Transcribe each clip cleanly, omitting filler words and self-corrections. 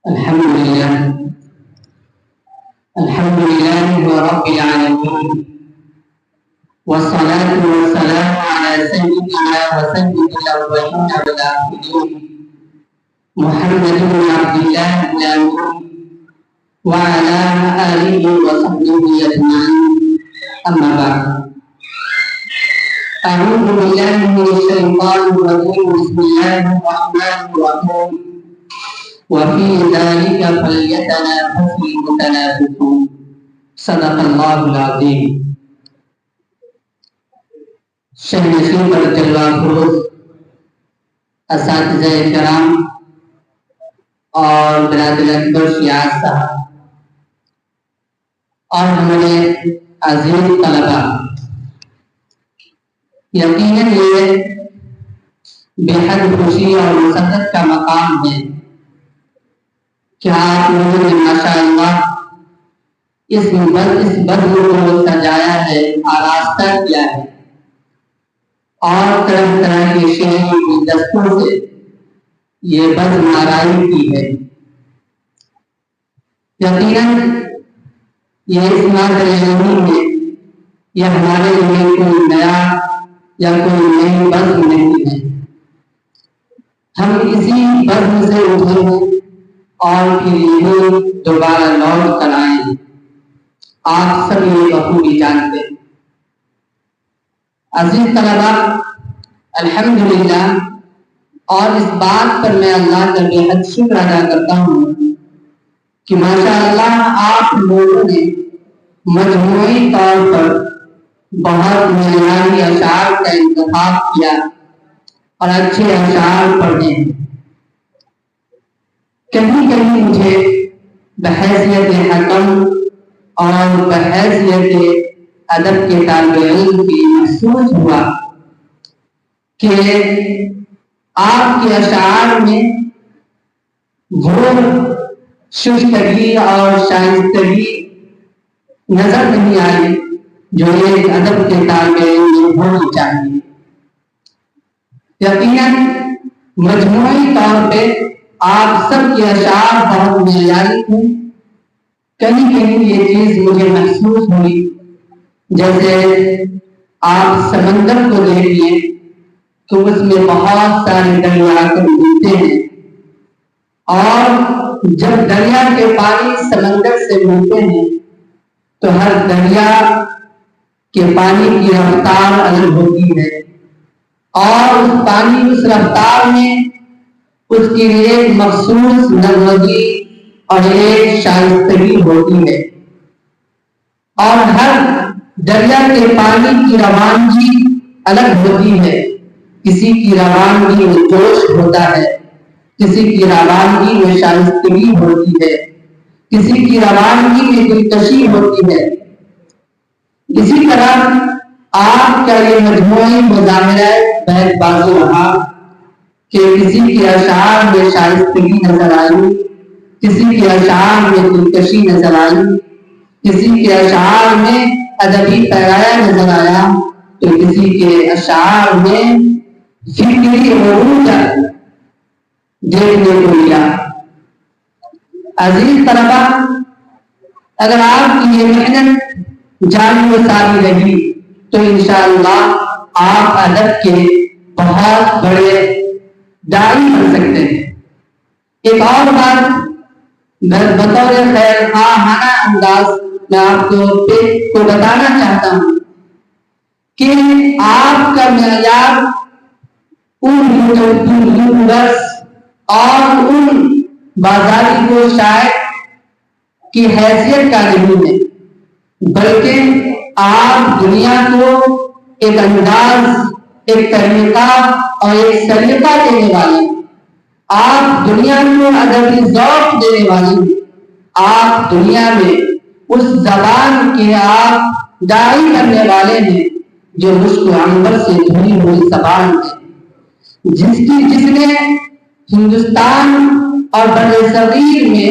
الحمد لله رب العالمين، والصلاة والسلام على سيدنا وسيد الأولين والآخرين محمد بن عبد الله الأمين وعلى آله وصحبه أجمعين. أما بعد، أعوذ بالله من الشيطان الرجيم. بسم الله الرحمن الرحيم. وفي ذلك فليتنافس المتنافسون. صدق اللہ العظیم. شہنشین پر جلوہ فروز اساتذہ کرام اور برادر اکبر شیعہ صاحب اور ہمارے عزیز طلبہ، یقیناً یہ بے حد خوشی اور مسرت کا مقام ہے کہ آپ لوگوں نے ماشاءاللہ اس بزم کو سجایا ہے، آراستہ کیا ہے اور طرح طرح کے شعری گلدستوں سے یہ بزم آرائی کی ہے. یقیناً یہ اس ناظر علمی میں یہ ہمارے لیے کوئی نیا یا کوئی نئی بزم نہیں ہے. ہم اسی بزم سے اٹھے ہیں اور پھر یہ دوبارہ لوٹ کر آئے ہیں. آپ سب یہ بخوبی جانتے ہیں. عزیز طلبہ، الحمدللہ، اور اس بات پر میں اللہ کا بے حد شکر ادا کرتا ہوں کہ ماشاءاللہ آپ لوگوں نے مجموعی طور پر بہت معیاری اشعار کا انتخاب کیا اور اچھے اشعار پڑھے. کہیں کہیں مجھے بحیثیت حکم اور بحیثیت ادب کے طالب علم کی محسوس ہوا کہ آپ کے اشعار میں وہ شستگی اور شائستگی نظر نہیں آئی جو ایک ادب کے طالب علم میں ہونی چاہیے. یقیناً مجموعی طور پہ آپ سب کے اشعار بہت معیاری تھے. کہیں کہیں یہ چیز مجھے محسوس ہوئی جیسے آپ سمندر کو دیکھیے تو اس میں بہت سارے دریا کر ملتے ہیں، اور جب دریا کے پانی سمندر سے ملتے ہیں تو ہر دریا کے پانی کی رفتار الگ ہوتی ہے، اور اس پانی اس رفتار میں اس کی ایک مخصوص نغمگی اور ایک شائستگی ہوتی ہے، اور ہر دریا کے پانی کی روانگی الگ ہوتی ہے. کسی کی روانگی میں جوش ہوتا ہے، کسی کی روانگی میں شائستگی ہوتی ہے، کسی کی روانگی میں دلکشی ہوتی ہے. اسی طرح آپ کا یہ مجموعی مظاہرہ بہت بازو رہا کہ کسی کے اشعار میں شائستگی نظر آئی، کسی کے اشعار میں دلکشی نظر آئی، کسی کے اشعار میں ادبی پیغام نظر آیا، تو کسی کے اشعار میں فکری عروج دیکھنے کو ملا. عزیز طلبہ، اگر آپ کی یہ محنت جاری و ساری رہی تو انشاءاللہ آپ ادب کے بہت بڑے داعی بن سکتے ہیں. ایک اور بات بطور خیر خواہانہ انداز میں آپ کو بتانا چاہتا ہوں کہ آپ کا معیار ان یوٹیوبرز اور ان بازاری کو شاعر کی حیثیت کا نہیں ہے، بلکہ آپ دنیا کو ایک انداز، ایک طریقہ اور ایک سلیقہ دینے والے، آپ دنیا کو ادبی ذوق دینے والے، آپ دنیا میں اس زبان کے آپ داعی کرنے والے ہیں جو مشک و عنبر سے دھلی ہوئی زبان ہے، جس نے ہندوستان اور بر صغیر میں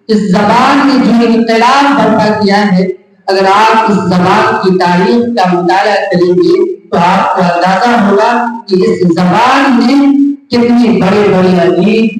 اس زبان نے جو انقلاب برپا کیا ہے. اگر آپ اس زبان کی تاریخ کا مطالعہ کریں گے تو آپ کو اندازہ ہوگا کہ اس زبان نے کتنی بڑے بڑے ادیب،